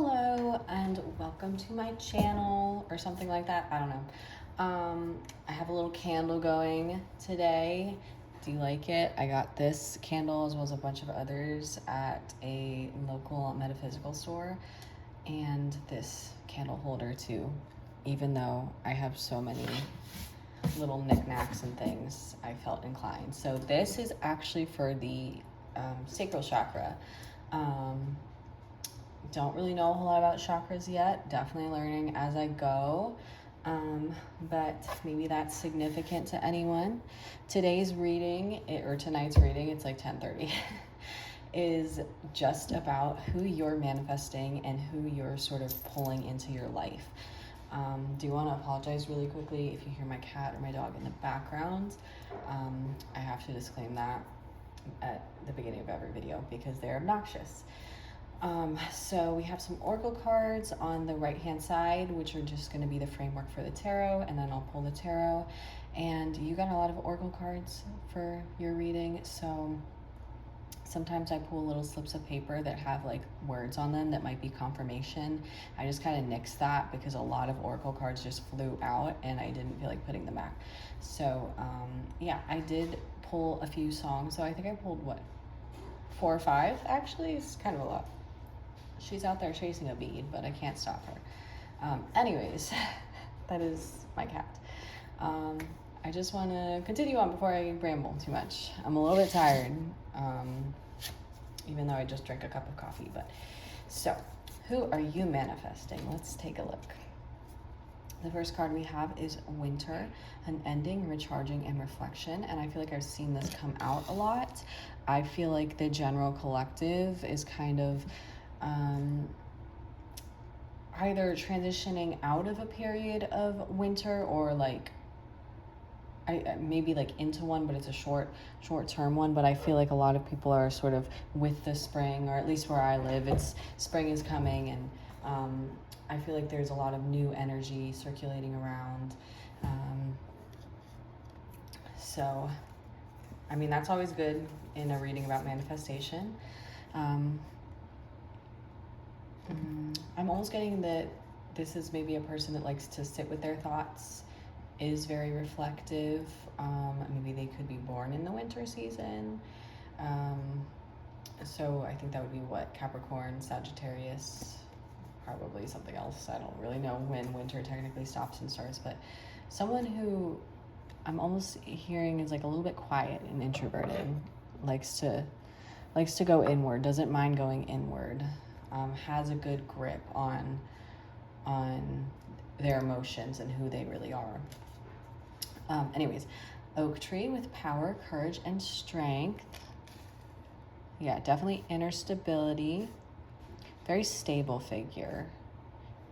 Hello and welcome to my channel or something like that. I don't know. I have a little candle going today. Do you like it? I got this candle as well as a bunch of others at a local metaphysical store, and this candle holder too. Even though I have so many little knickknacks and things, I felt inclined. So this is actually for the sacral chakra. Don't really know a whole lot about chakras yet. Definitely learning as I go. But maybe that's significant to anyone. Today's reading, or tonight's reading, it's like 10:30, is just about who you're manifesting and who you're sort of pulling into your life. Do want to apologize really quickly if you hear my cat or my dog in the background. I have to disclaim that at the beginning of every video because they're obnoxious. So we have some oracle cards on the right hand side, which are just going to be the framework for the tarot, and then I'll pull the tarot. And you got a lot of oracle cards for your reading, so sometimes I pull little slips of paper that have like words on them that might be confirmation. I just kind of nixed that because a lot of oracle cards just flew out and I didn't feel like putting them back. So yeah, I did pull a few songs. So I think I pulled what, 4 or 5 actually. It's kind of a lot. She's out there chasing a bead, but I can't stop her. Anyways, that is my cat. I just want to continue on before I ramble too much. I'm a little bit tired, even though I just drank a cup of coffee. But so, who are you manifesting? Let's take a look. The first card we have is Winter, an ending, recharging, and reflection. And I feel like I've seen this come out a lot. I feel like the general collective is kind of either transitioning out of a period of winter or like maybe like into one, but it's a short-term one. But I feel like a lot of people are sort of with the spring, or at least where I live, it's spring is coming, and I feel like there's a lot of new energy circulating around. So, I mean, that's always good in a reading about manifestation. I'm almost getting that this is maybe a person that likes to sit with their thoughts, is very reflective. Maybe they could be born in the winter season. So I think that would be what, Capricorn, Sagittarius, probably something else. I don't really know when winter technically stops and starts, but someone who I'm almost hearing is like a little bit quiet and introverted, likes to go inward, doesn't mind going inward. Has a good grip on their emotions and who they really are. Anyways, oak tree with power, courage, and strength. Yeah, definitely inner stability. Very stable figure.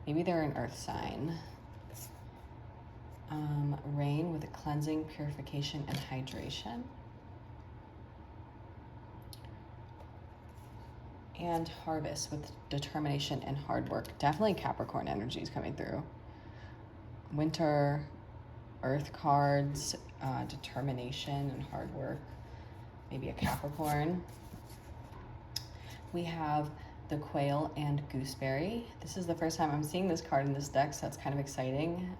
Maybe they're an earth sign. Rain with cleansing, purification, and hydration. And harvest with determination and hard work. Definitely Capricorn energy is coming through. Winter, earth cards, determination and hard work. Maybe a Capricorn. We have the quail and gooseberry. This is the first time I'm seeing this card in this deck, so that's kind of exciting.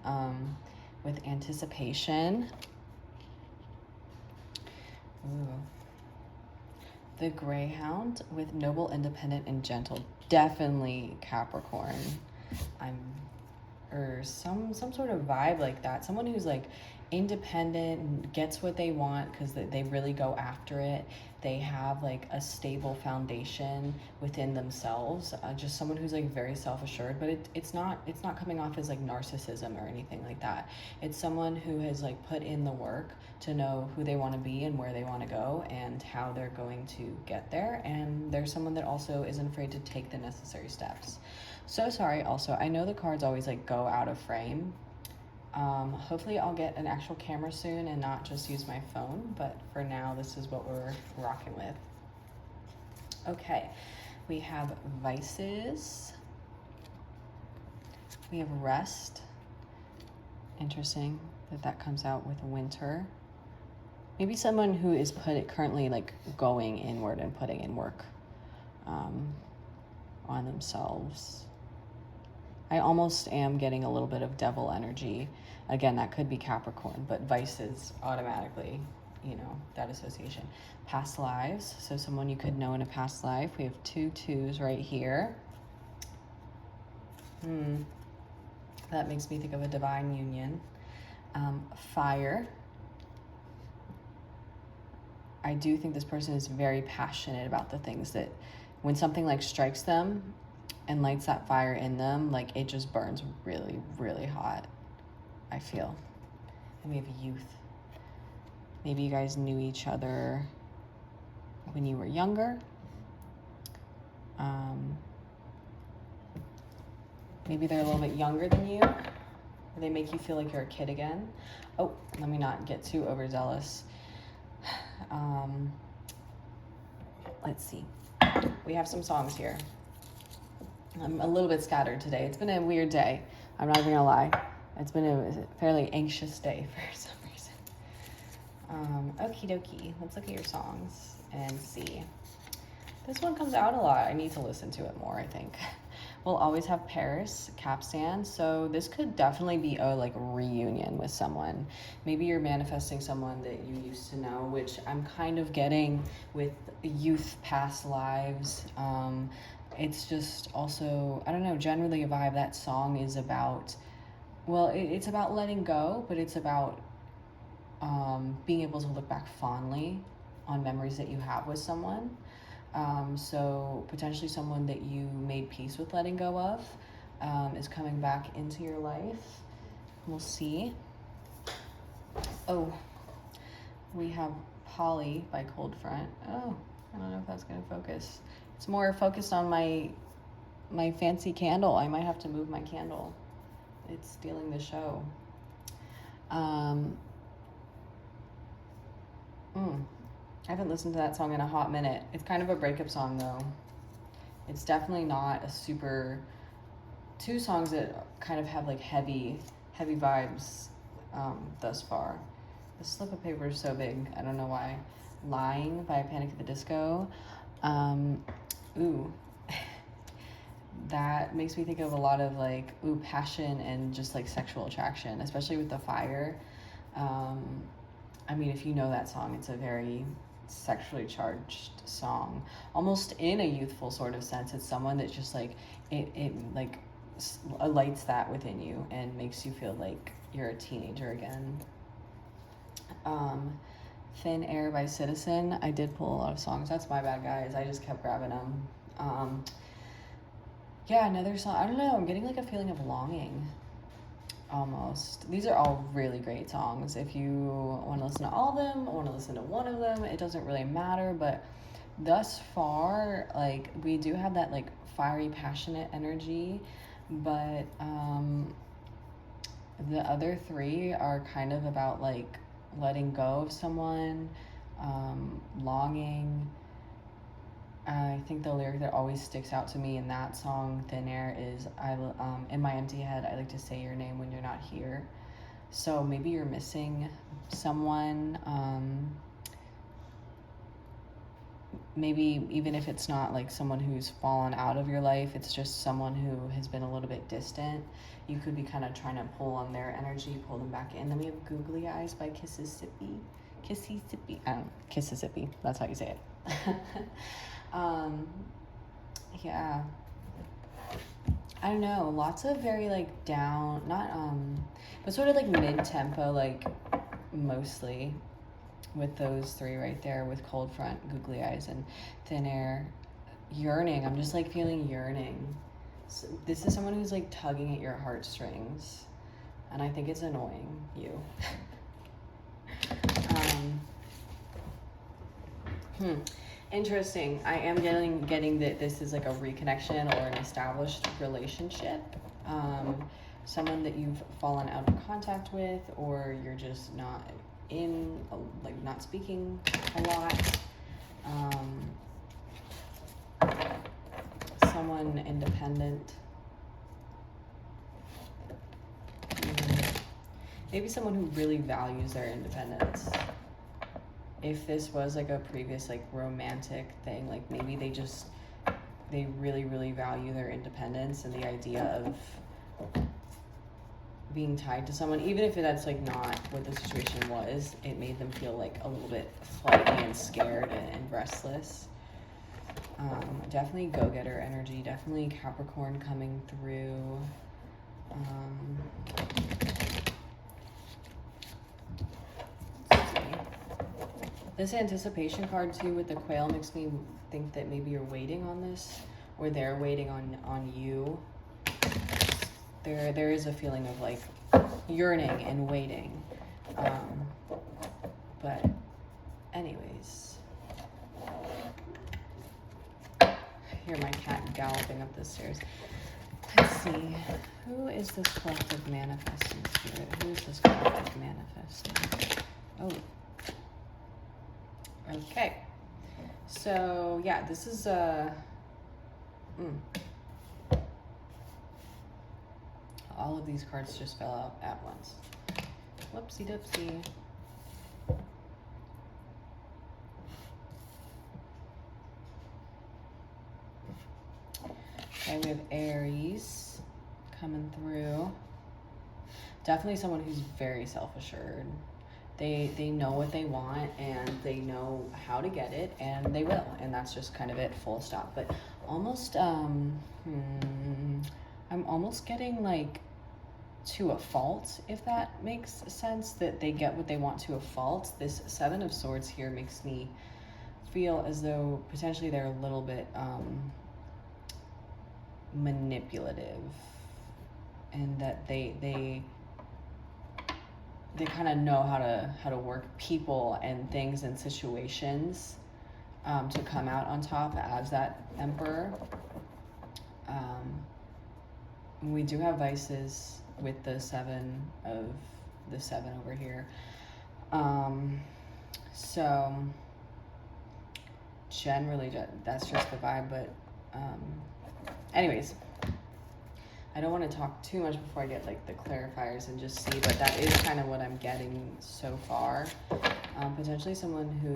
With anticipation. Ooh. The greyhound with noble, independent, and gentle. Definitely Capricorn. Or some sort of vibe like that. Someone who's like independent and gets what they want because they really go after it. They have like a stable foundation within themselves. Just someone who's like very self-assured, but it's not coming off as like narcissism or anything like that. It's someone who has like put in the work to know who they want to be and where they want to go and how they're going to get there. And there's someone that also isn't afraid to take the necessary steps. So sorry, also, I know the cards always like go out of frame. Hopefully I'll get an actual camera soon and not just use my phone, but for now, this is what we're rocking with. Okay, we have vices. We have rest. Interesting that comes out with winter. Maybe someone who is currently like going inward and putting in work on themselves. I almost am getting a little bit of devil energy. Again, that could be Capricorn, but vice is automatically, you know, that association. Past lives, so someone you could know in a past life. We have 2 2s right here. That makes me think of a divine union. Fire. I do think this person is very passionate about the things that, when something like strikes them and lights that fire in them, like it just burns really, really hot, I feel. And we have youth. Maybe you guys knew each other when you were younger. Maybe they're a little bit younger than you. They make you feel like you're a kid again. Oh, let me not get too overzealous. Let's see. We have some songs here. I'm a little bit scattered today. It's been a weird day. I'm not even gonna lie. It's been a fairly anxious day for some reason. Okie dokie. Let's look at your songs and see. This one comes out a lot. I need to listen to it more, I think. We'll always have Paris, Capstan. So this could definitely be a like reunion with someone. Maybe you're manifesting someone that you used to know, which I'm kind of getting with youth past lives. It's just also, I don't know, generally a vibe. That song is about, well, it's about letting go, but it's about being able to look back fondly on memories that you have with someone. So potentially someone that you made peace with letting go of is coming back into your life. We'll see. Oh, we have Polly by Cold Front. Oh, I don't know if that's going to focus. It's more focused on my fancy candle. I might have to move my candle. It's stealing the show. I haven't listened to that song in a hot minute. It's kind of a breakup song though. It's definitely not a super, 2 songs that kind of have like heavy vibes thus far. The slip of paper is so big, I don't know why. Lying by Panic at the Disco. That makes me think of a lot of like, passion and just like sexual attraction, especially with the fire. I mean, if you know that song, it's a very sexually charged song, almost in a youthful sort of sense. It's someone that just like, it like lights that within you and makes you feel like you're a teenager again. Thin Air by Citizen. I did pull a lot of songs. That's my bad, guys. I just kept grabbing them. Yeah, another song. I don't know. I'm getting like a feeling of longing. Almost. These are all really great songs. If you want to listen to all of them, want to listen to one of them, it doesn't really matter. But thus far, like, we do have that like fiery, passionate energy, but the other 3 are kind of about like letting go of someone, longing. I think the lyric that always sticks out to me in that song, Thin Air, is in my empty head, I like to say your name when you're not here. So maybe you're missing someone. Maybe even if it's not like someone who's fallen out of your life, it's just someone who has been a little bit distant. You could be kind of trying to pull on their energy, pull them back in. Then we have Googly Eyes by Kississippi. Kississippi, that's how you say it. Yeah, I don't know, lots of very like down, not but sort of like mid-tempo, like mostly, with those 3 right there, with Cold Front, Googly Eyes, and Thin Air. Yearning, I'm just like feeling yearning. So this is someone who's like tugging at your heartstrings, and I think it's annoying you. Interesting. I am getting that this is like a reconnection or an established relationship. Someone that you've fallen out of contact with, or you're just not like not speaking a lot. Someone independent. Maybe someone who really values their independence. If this was like a previous like romantic thing, like maybe they really, really value their independence and the idea of being tied to someone, even if that's like not what the situation was, it made them feel like a little bit flighty and scared and restless. Definitely go-getter energy, definitely Capricorn coming through. Let's see. This anticipation card too with the quail makes me think that maybe you're waiting on this, or they're waiting on you. There is a feeling of like yearning and waiting. But anyways, I hear my cat galloping up the stairs. Let's see, who is this collective manifesting spirit? Who is this collective manifesting? Oh, okay. So yeah, this is all of these cards just fell out at once. Whoopsie doopsie. Okay, we have Aries coming through. Definitely someone who's very self-assured. They know what they want and they know how to get it, and they will, and that's just kind of it, full stop. But almost I'm almost getting like to a fault, if that makes sense, that they get what they want to a fault. This Seven of Swords here makes me feel as though potentially they're a little bit manipulative, and that they kind of know how to work people and things and situations to come out on top as that Emperor. We do have vices with the seven over here. So generally that's just the vibe, but anyways, I don't want to talk too much before I get like the clarifiers and just see, but that is kind of what I'm getting so far. Potentially someone who,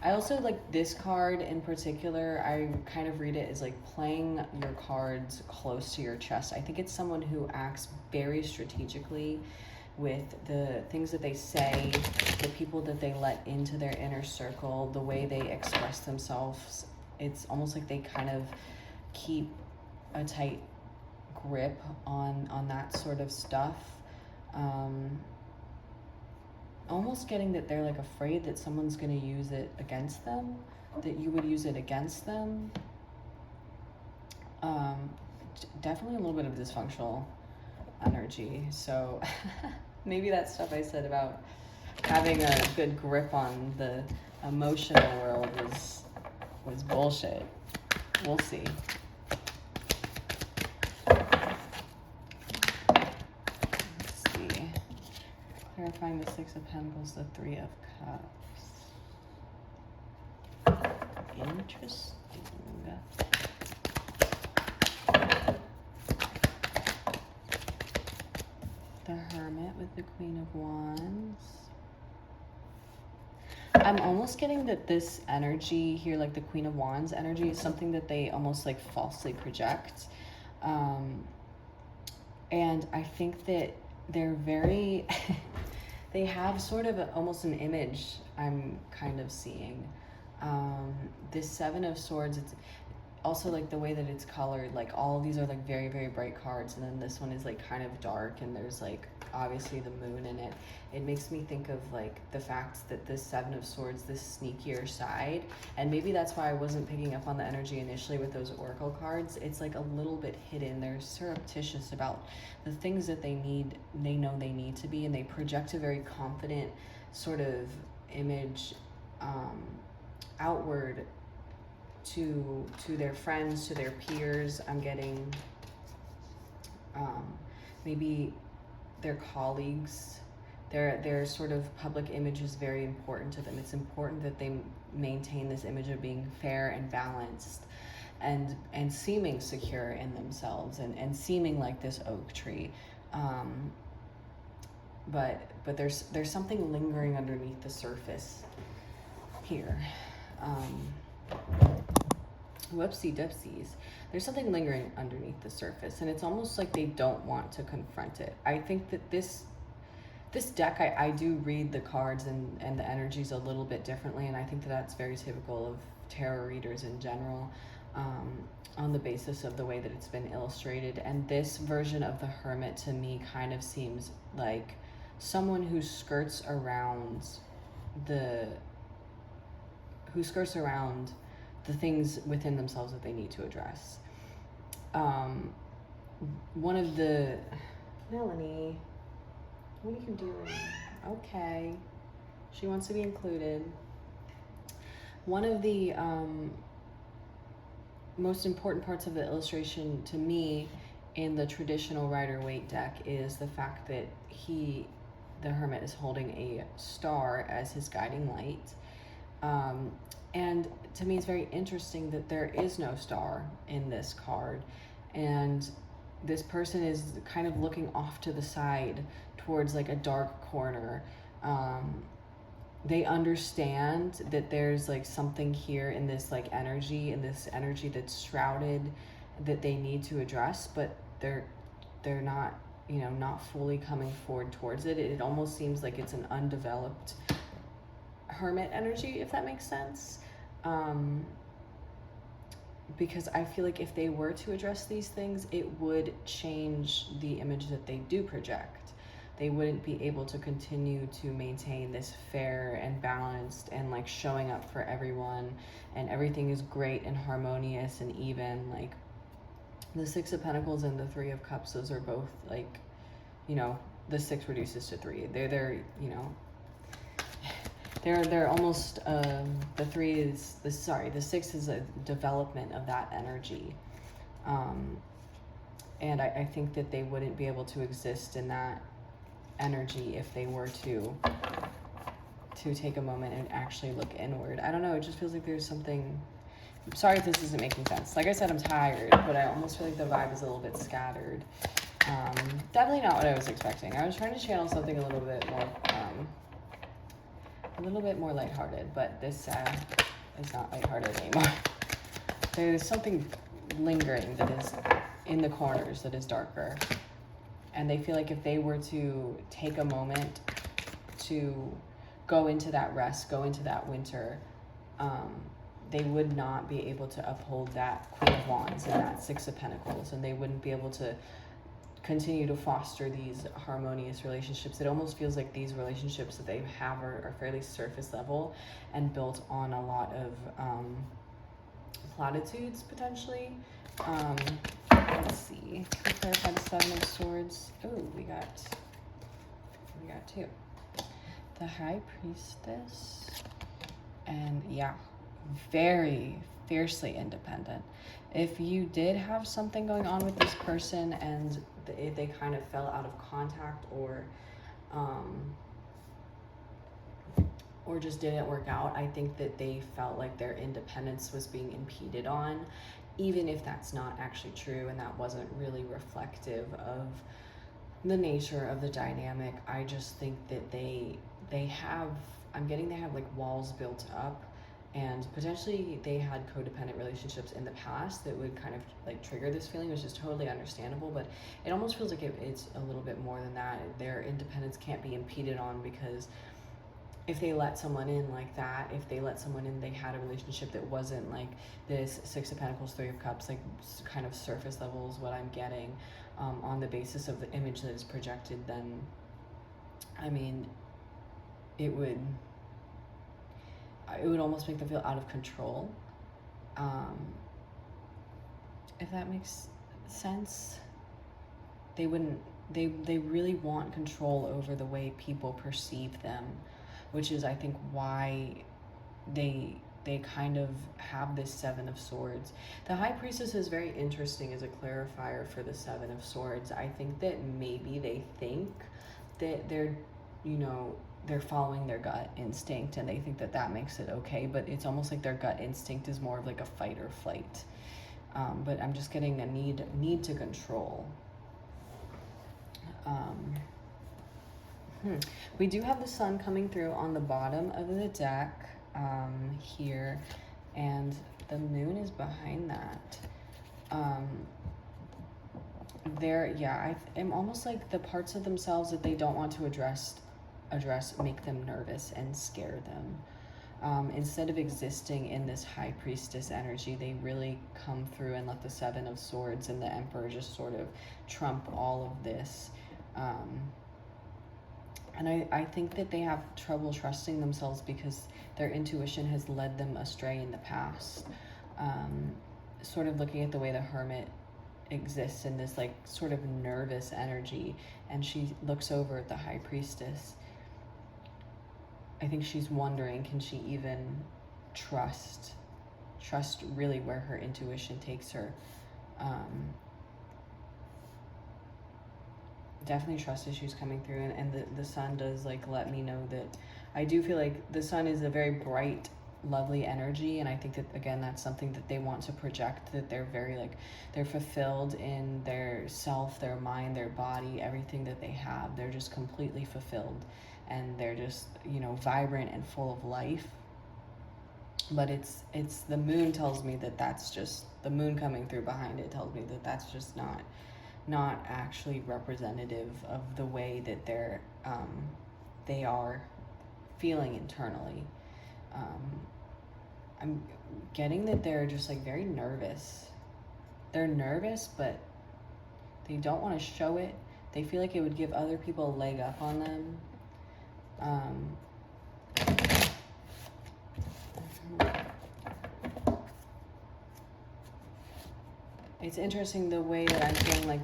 I also like this card in particular, I kind of read it as like playing your cards close to your chest. I think it's someone who acts very strategically with the things that they say, the people that they let into their inner circle, the way they express themselves. It's almost like they kind of keep a tight grip on that sort of stuff. Almost getting that they're like afraid that someone's going to use it against them, that you would use it against them. Definitely a little bit of dysfunctional energy. So maybe that stuff I said about having a good grip on the emotional world was bullshit. We'll see. Clarifying the Six of Pentacles, the Three of Cups. Interesting. The Hermit with the Queen of Wands. I'm almost getting that this energy here, like the Queen of Wands energy, is something that they almost like falsely project. And I think that they're very... they have sort of almost an image I'm kind of seeing. This Seven of Swords, it's also like the way that it's colored, like all of these are like very, very bright cards, and then this one is like kind of dark, and there's like obviously the moon in it. It makes me think of like the fact that this Seven of Swords, this sneakier side, and maybe that's why I wasn't picking up on the energy initially with those oracle cards. It's like a little bit hidden. They're surreptitious about the things that they know they need to be, and they project a very confident sort of image outward to their friends, to their peers. I'm getting maybe their colleagues. Their sort of public image is very important to them. It's important that they maintain this image of being fair and balanced and seeming secure in themselves and seeming like this oak tree. But there's something lingering underneath the surface here. whoopsie dipsies. There's something lingering underneath the surface, and it's almost like they don't want to confront it. I think that this deck, I do read the cards and the energies a little bit differently, and I think that that's very typical of tarot readers in general, on the basis of the way that it's been illustrated. And this version of the Hermit to me kind of seems like someone who skirts around the things within themselves that they need to address. One of the Melanie, what are you doing? Okay, she wants to be included. One of the most important parts of the illustration to me in the traditional Rider-Waite deck is the fact that the Hermit, is holding a star as his guiding light. And to me, it's very interesting that there is no star in this card. And this person is kind of looking off to the side towards like a dark corner. They understand that there's like something here in this like energy, that's shrouded, that they need to address, but they're not, not fully coming forward towards it. It almost seems like it's an undeveloped Hermit energy, if that makes sense. Because I feel like if they were to address these things, it would change the image that they do project. They wouldn't be able to continue to maintain this fair and balanced and like showing up for everyone, and everything is great and harmonious and even. Like the Six of Pentacles and the Three of Cups, those are both like, the 6 reduces to 3. They're almost, the 6 is a development of that energy. And I think that they wouldn't be able to exist in that energy if they were to take a moment and actually look inward. I don't know, it just feels like there's something. I'm sorry if this isn't making sense. Like I said, I'm tired, but I almost feel like the vibe is a little bit scattered. Definitely not what I was expecting. I was trying to channel something a little bit more lighthearted, but this is not lighthearted anymore. There's something lingering that is in the corners that is darker. And they feel like if they were to take a moment to go into that rest, go into that winter, they would not be able to uphold that Queen of Wands and that Six of Pentacles, and they wouldn't be able to continue to foster these harmonious relationships. It almost feels like these relationships that they have are fairly surface level and built on a lot of platitudes, potentially. Let's see. Let's clarify the Seven of Swords. Oh, we got 2. The High Priestess. And yeah, very fiercely independent. If you did have something going on with this person and they kind of fell out of contact or just didn't work out, I think that they felt like their independence was being impeded on, even if that's not actually true and that wasn't really reflective of the nature of the dynamic. I just think that they have like walls built up, and potentially they had codependent relationships in the past that would kind of like trigger this feeling, which is totally understandable, but it almost feels like it's a little bit more than that. Their independence can't be impeded on, because if they let someone in like that, if they let someone in, they had a relationship that wasn't like this Six of Pentacles, Three of Cups, like kind of surface level is what I'm getting, on the basis of the image that is projected, then, I mean, it would almost make them feel out of control, if that makes sense. They really want control over the way people perceive them, which is, I think, why they kind of have this Seven of Swords. The High Priestess is very interesting as a clarifier for the Seven of Swords. I think that maybe they think that they're following their gut instinct, and they think that makes it okay, but it's almost like their gut instinct is more of like a fight or flight. But I'm just getting a need to control. We do have the Sun coming through on the bottom of the deck here, and the moon is behind that. I'm almost like the parts of themselves that they don't want to address make them nervous and scare them. Instead of existing in this high priestess energy, they really come through and let the Seven of Swords and the Emperor just sort of trump all of this. And I think that they have trouble trusting themselves because their intuition has led them astray in the past. Sort of looking at the way the Hermit exists in this like sort of nervous energy, and she looks over at the High Priestess. I think she's wondering, can she even trust really where her intuition takes her? Definitely trust issues coming through, and the Sun does like let me know that I do feel like the Sun is a very bright, lovely energy, and I think that again that's something that they want to project, that they're very like they're fulfilled in their self, their mind, their body, everything that they have. They're just completely fulfilled, and they're just, you know, vibrant and full of life. But it's the moon tells me that that's just the moon coming through behind it tells me that that's just not actually representative of the way that they are feeling internally. I'm getting that they're just like very nervous. They're nervous, but they don't want to show it. They feel like it would give other people a leg up on them. It's interesting the way that I'm feeling like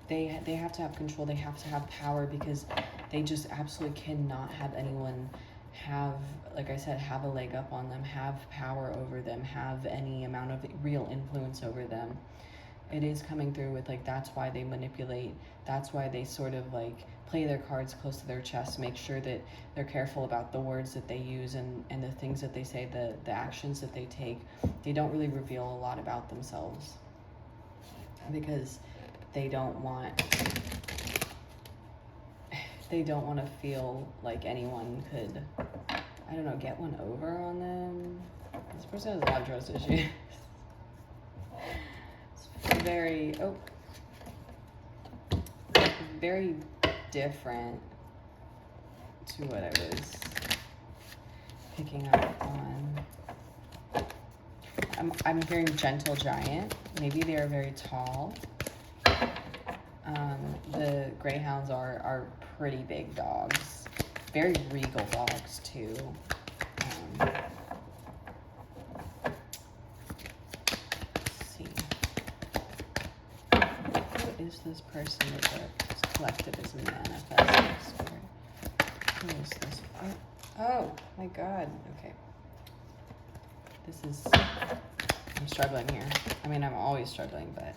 they have to have control, they have to have power, because they just absolutely cannot have anyone have, like I said, have a leg up on them, have power over them, have any amount of real influence over them. It is coming through with like, that's why they manipulate, that's why they sort of like play their cards close to their chest, make sure that they're careful about the words that they use and the things that they say, the actions that they take. They don't really reveal a lot about themselves because they don't want to feel like anyone could, I don't know, get one over on them. This person has a lot of trust issues. It's very different to what I was picking up on. I'm hearing gentle giant. Maybe they are very tall. The greyhounds are pretty big dogs, very regal dogs too. Let's see. Who is this person that the collective is manifesting? Who is this? Oh my God. Okay. I'm struggling here. I mean, I'm always struggling, but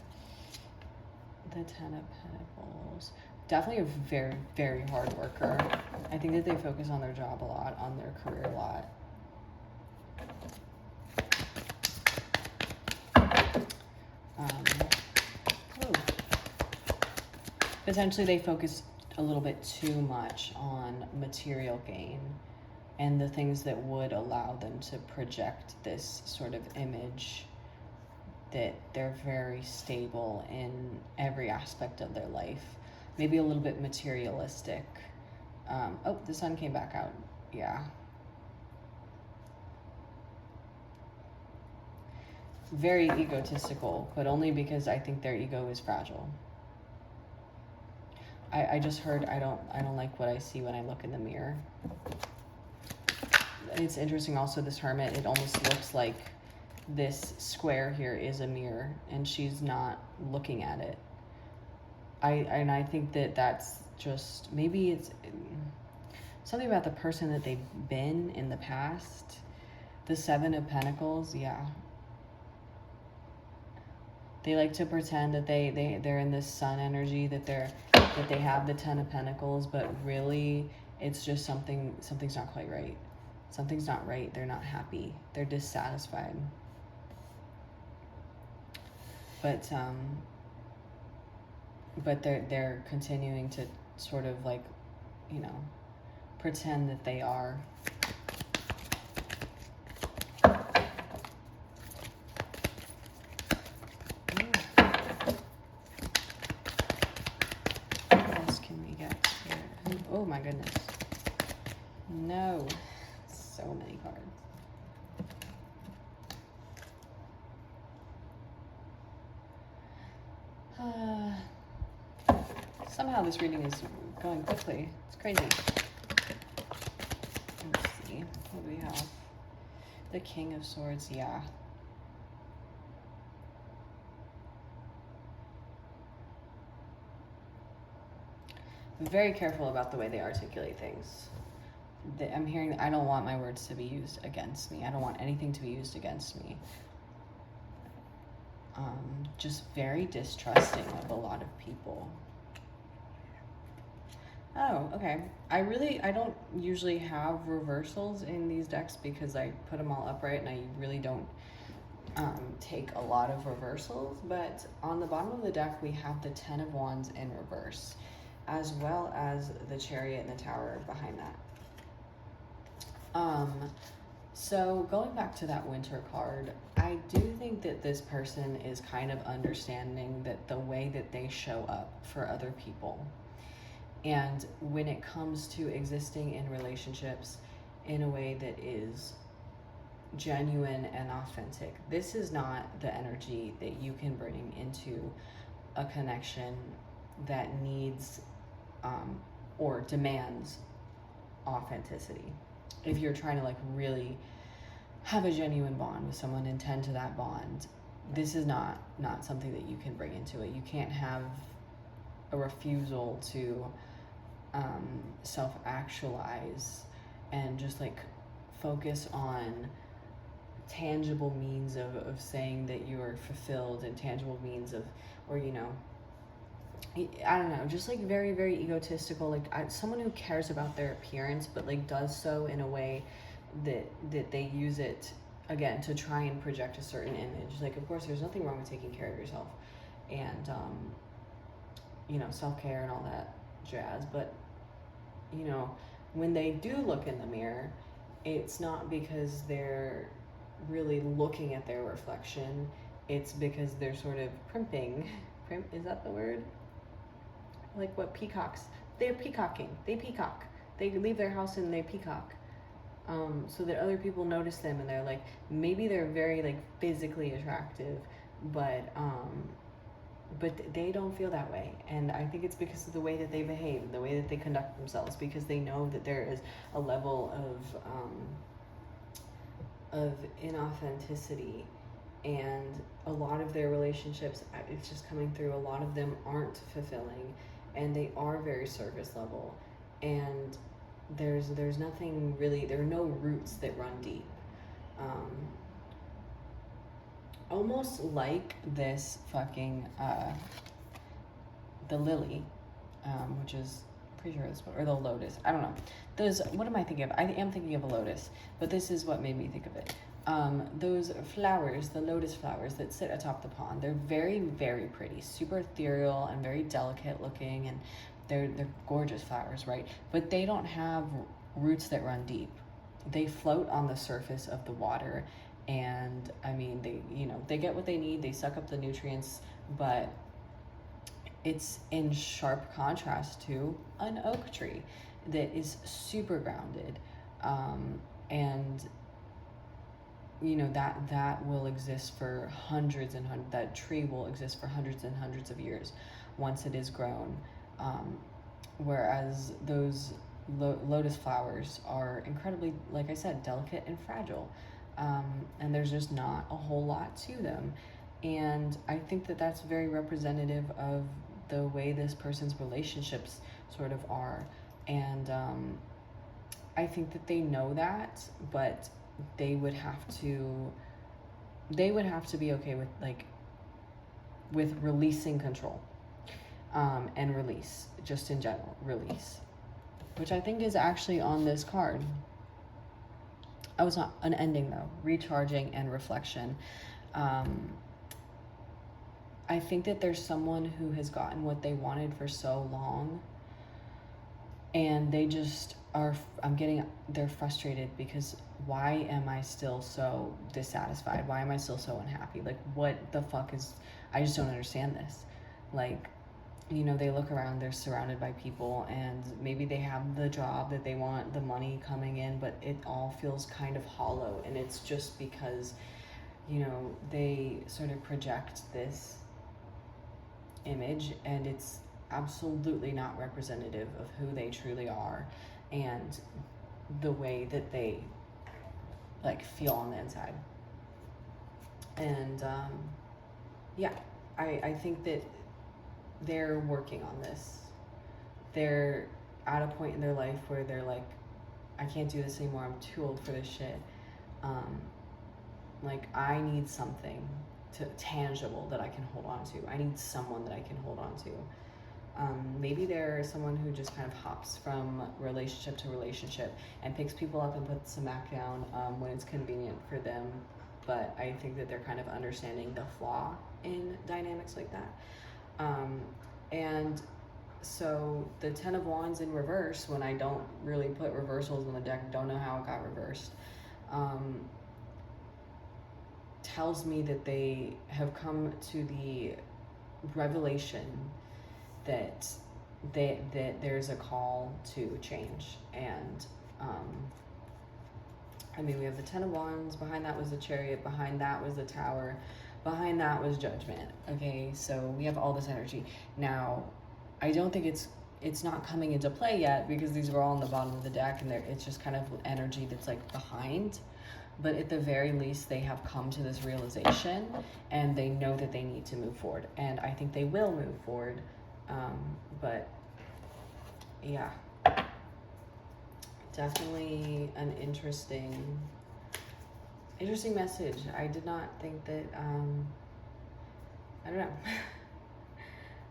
the Ten of Pentacles. Definitely a very, very hard worker. I think that they focus on their job a lot, on their career a lot. Potentially they focus a little bit too much on material gain and the things that would allow them to project this sort of image that they're very stable in every aspect of their life. Maybe a little bit materialistic. Oh, the sun came back out. Yeah. Very egotistical, but only because I think their ego is fragile. I just heard I don't like what I see when I look in the mirror. It's interesting also, this Hermit, it almost looks like this square here is a mirror and she's not looking at it. I think that that's just, maybe it's something about the person that they've been in the past. The Seven of Pentacles, yeah. They like to pretend that they're in this sun energy, that they have the Ten of Pentacles, but really it's just something's not quite right. Something's not right. They're not happy. They're dissatisfied. But they're continuing to sort of like, you know, pretend that they are. Oh my goodness. No. So many cards. Somehow this reading is going quickly. It's crazy. Let's see. What do we have? The King of Swords, yeah. I'm very careful about the way they articulate things. I'm hearing that I don't want my words to be used against me. I don't want anything to be used against me. Just very distrusting of a lot of people. Oh, okay. I don't usually have reversals in these decks because I put them all upright and I really don't take a lot of reversals. But on the bottom of the deck, we have the Ten of Wands in reverse, as well as the Chariot and the Tower behind that. So going back to that Winter card, I do think that this person is kind of understanding that the way that they show up for other people, and when it comes to existing in relationships in a way that is genuine and authentic, this is not the energy that you can bring into a connection that needs or demands authenticity. If you're trying to like really have a genuine bond with someone and tend to that bond, this is not something that you can bring into it. You can't have a refusal to self-actualize and just like focus on tangible means of saying that you are fulfilled, and tangible means of, or you know, I don't know, just like very, very egotistical, like someone who cares about their appearance, but like does so in a way that they use it again to try and project a certain image. Like, of course, there's nothing wrong with taking care of yourself and you know, self-care and all that jazz, but you know, when they do look in the mirror, it's not because they're really looking at their reflection. It's because they're sort of primping. Is that the word? Like what peacocks, they're peacocking. They peacock. They leave their house and they peacock, so that other people notice them, and they're like, maybe they're very like physically attractive, but they don't feel that way. And I think it's because of the way that they behave, the way that they conduct themselves, because they know that there is a level of inauthenticity, and a lot of their relationships, it's just coming through, a lot of them aren't fulfilling, and they are very surface level, and there's nothing really, there are no roots that run deep. Almost like this fucking the lily, which is pretty sure it's, or the lotus, I don't know. Those, what am I thinking of? I am thinking of a lotus, but this is what made me think of it. Those flowers, the lotus flowers that sit atop the pond, they're very, very pretty, super ethereal and very delicate looking, and they're gorgeous flowers, right? But they don't have roots that run deep. They float on the surface of the water, and I mean, they, you know, they get what they need, they suck up the nutrients, but it's in sharp contrast to an oak tree that is super grounded, and you know, that will exist for hundreds and hundreds, that tree will exist for hundreds and hundreds of years once it is grown, whereas those lotus flowers are incredibly, like I said, delicate and fragile, and there's just not a whole lot to them. And I think that that's very representative of the way this person's relationships sort of are. And I think that they know that, but they would have to be okay with, like, with releasing control, and release, just in general, release, which I think is actually on this card. Oh, it's not an ending though. Recharging and reflection. I think that there's someone who has gotten what they wanted for so long, and they just are, they're frustrated because why am I still so dissatisfied? Why am I still so unhappy? Like, what the fuck is, I just don't understand this. Like, you know, they look around, they're surrounded by people, and maybe they have the job that they want, the money coming in, but it all feels kind of hollow. And it's just because, you know, they sort of project this image, and it's absolutely not representative of who they truly are and the way that they like feel on the inside. And yeah, I think that they're working on this. They're at a point in their life where they're like, I can't do this anymore, I'm too old for this shit. Like, I need something tangible that I can hold on to. I need someone that I can hold on to. Maybe they're someone who just kind of hops from relationship to relationship and picks people up and puts them back down when it's convenient for them. But I think that they're kind of understanding the flaw in dynamics like that. And so the Ten of Wands in reverse, when I don't really put reversals in the deck, don't know how it got reversed, tells me that they have come to the revelation that there's a call to change. And I mean, we have the Ten of Wands, behind that was the Chariot, behind that was the Tower, behind that was Judgment. Okay, so we have all this energy. Now, I don't think it's not coming into play yet because these are all on the bottom of the deck, and it's just kind of energy that's like behind. But at the very least, they have come to this realization, and they know that they need to move forward. And I think they will move forward. But yeah, definitely an interesting message. I did not think that, I don't know.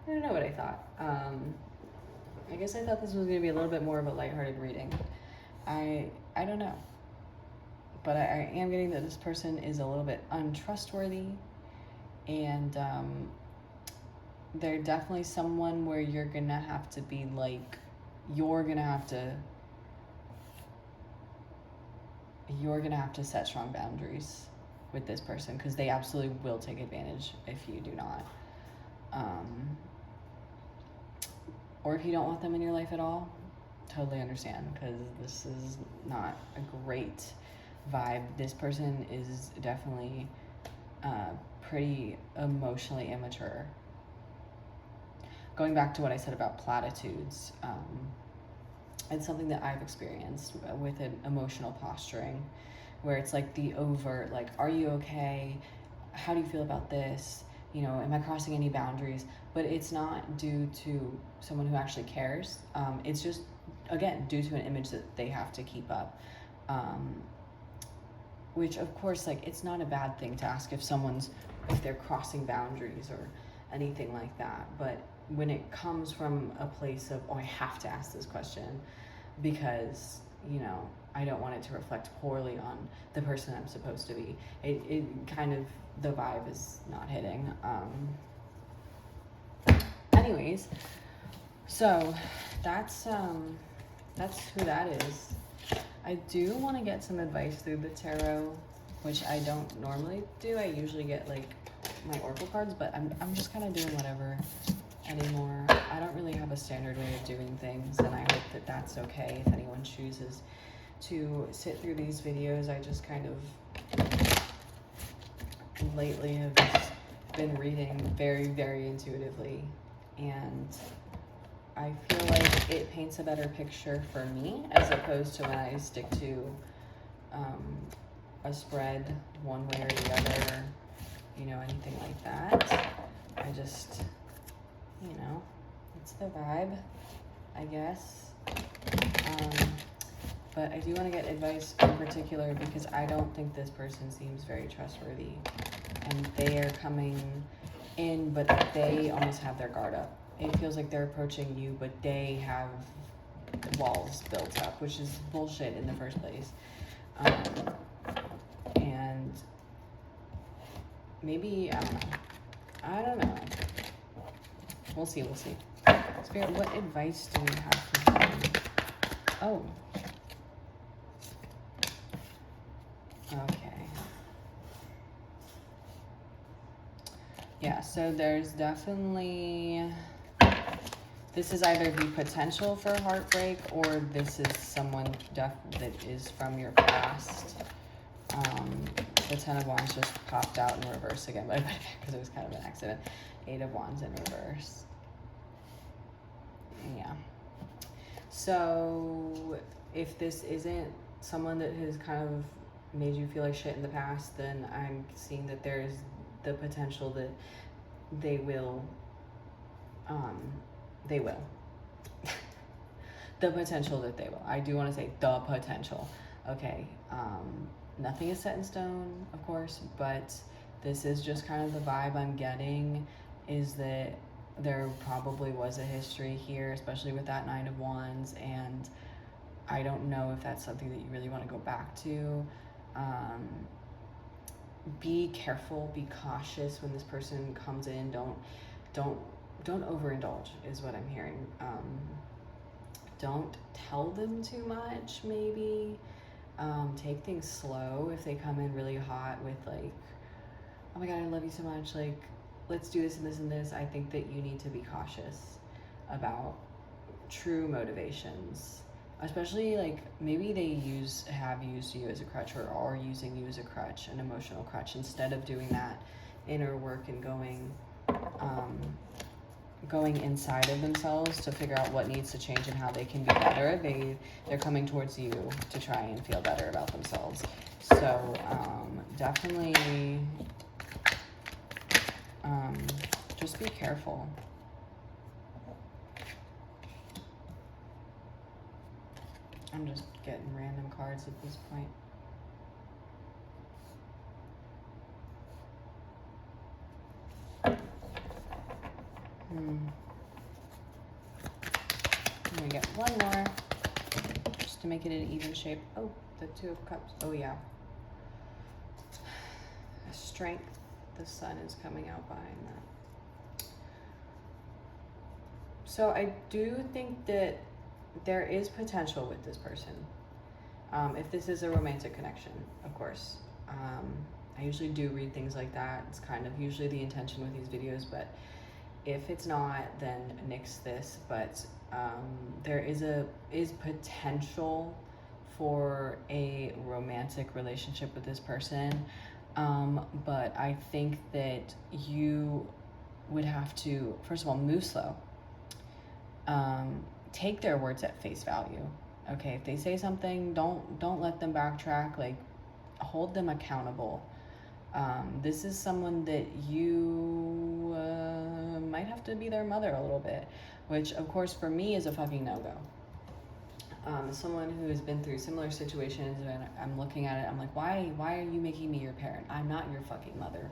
I don't know what I thought. I guess I thought this was going to be a little bit more of a lighthearted reading. I don't know. But I am getting that this person is a little bit untrustworthy, and they're definitely someone where you're going to have to be like, you're going to have to set strong boundaries with this person, because they absolutely will take advantage if you do not. Or if you don't want them in your life at all, totally understand, because this is not a great vibe. This person is definitely pretty emotionally immature. Going back to what I said about platitudes, it's something that I've experienced with an emotional posturing, where it's like the overt, like, are you okay? How do you feel about this? You know, am I crossing any boundaries? But it's not due to someone who actually cares. It's just, again, due to an image that they have to keep up. Which, of course, like, it's not a bad thing to ask if they're crossing boundaries or anything like that. But when it comes from a place of, oh, I have to ask this question because, you know, I don't want it to reflect poorly on the person I'm supposed to be, it kind of, the vibe is not hitting. Anyways, so that's who that is. I do want to get some advice through the tarot, which I don't normally do. I usually get like my oracle cards, but I'm just kind of doing whatever anymore. I don't really have a standard way of doing things, and I hope that that's okay if anyone chooses to sit through these videos. I just kind of lately have just been reading very, very intuitively, and I feel like it paints a better picture for me as opposed to when I stick to a spread one way or the other, you know, anything like that. I just, you know, it's the vibe, I guess. But I do want to get advice in particular because I don't think this person seems very trustworthy, and they are coming in, but they almost have their guard up. It feels like they're approaching you, but they have walls built up, which is bullshit in the first place. And maybe, I don't know. We'll see. Spirit, what advice do we have for them? Oh. Okay. Yeah, so there's definitely this is either the potential for heartbreak, or this is someone that is from your past. The Ten of Wands just popped out in reverse again, but because it was kind of an accident. Eight of Wands in reverse. Yeah. So if this isn't someone that has kind of made you feel like shit in the past, then I'm seeing that there's the potential that they will. The potential that they will. I do want to say the potential. Okay. Nothing is set in stone, of course, but this is just kind of the vibe I'm getting, is that there probably was a history here, especially with that Nine of Wands, and I don't know if that's something that you really want to go back to. Be careful, be cautious when this person comes in. Don't overindulge is what I'm hearing. Don't tell them too much, maybe. Take things slow if they come in really hot with like, oh my God, I love you so much, like, let's do this and this and this. I think that you need to be cautious about true motivations, especially like maybe they have used you as a crutch, or are using you as a crutch, an emotional crutch, instead of doing that inner work and going inside of themselves to figure out what needs to change and how they can be better. They're coming towards you to try and feel better about themselves. So definitely just be careful. I'm just getting random cards at this point. I'm gonna get one more just to make it an even shape. Oh, the Two of Cups. Oh yeah. Strength. The sun is coming out behind that. So I do think that there is potential with this person. If this is a romantic connection, of course. I usually do read things like that. It's kind of usually the intention with these videos, but if it's not, then nix this. But there is potential for a romantic relationship with this person. But I think that you would have to, first of all, move slow. Take their words at face value. Okay, if they say something, don't let them backtrack. Like, hold them accountable. This is someone that you might have to be their mother a little bit, which of course for me is a fucking no-go. Someone who has been through similar situations, and I'm looking at it, I'm like, why are you making me your parent? I'm not your fucking mother.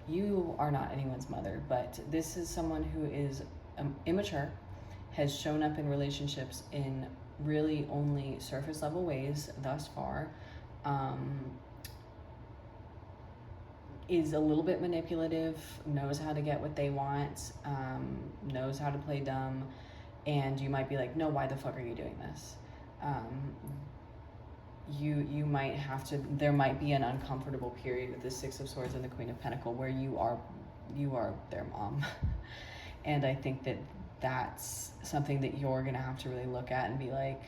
You are not anyone's mother. But this is someone who is immature, has shown up in relationships in really only surface level ways thus far, is a little bit manipulative, knows how to get what they want, knows how to play dumb, and you might be like, no, why the fuck are you doing this? You might have to, there might be an uncomfortable period with the Six of Swords and the Queen of Pentacles where you are their mom. And I think that that's something that you're gonna have to really look at and be like,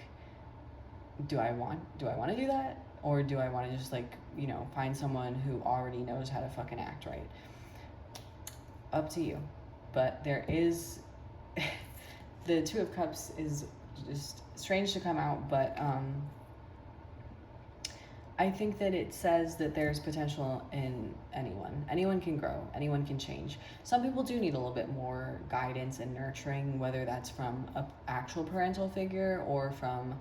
do I want to do that? Or do I want to just like, you know, find someone who already knows how to fucking act right? Up to you. But there is, the Two of Cups is just strange to come out, but I think that it says that there's potential in anyone. Anyone can grow, anyone can change. Some people do need a little bit more guidance and nurturing, whether that's from an actual parental figure or from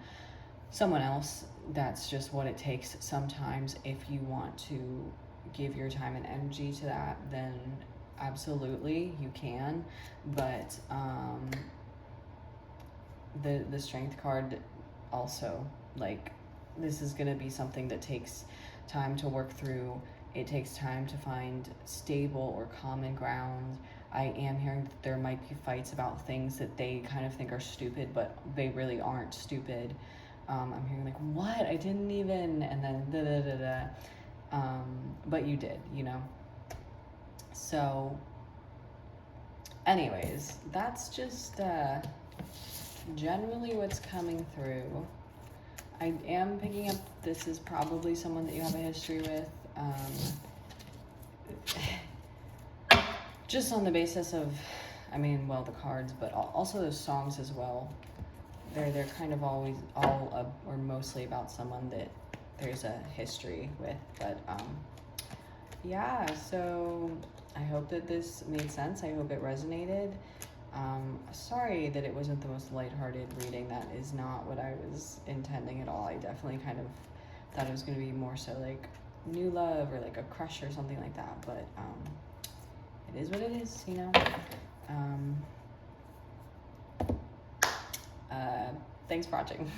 someone else. That's just what it takes sometimes. If you want to give your time and energy to that, then absolutely you can. But the Strength card also, like, this is going to be something that takes time to work through. It takes time to find stable or common ground. I am hearing that there might be fights about things that they kind of think are stupid, but they really aren't stupid. I'm hearing like, what? I didn't even, and then da-da-da-da. But you did, you know? So anyways, that's just generally what's coming through, I am picking up this is probably someone that you have a history with. Just on the basis of, I mean, well, the cards, but also those songs as well. They're kind of always or mostly about someone that there's a history with. But yeah, so I hope that this made sense. I hope it resonated. Sorry that it wasn't the most lighthearted reading. That is not what I was intending at all. I definitely kind of thought it was going to be more so like new love or like a crush or something like that. But it is what it is, you know. Thanks for watching.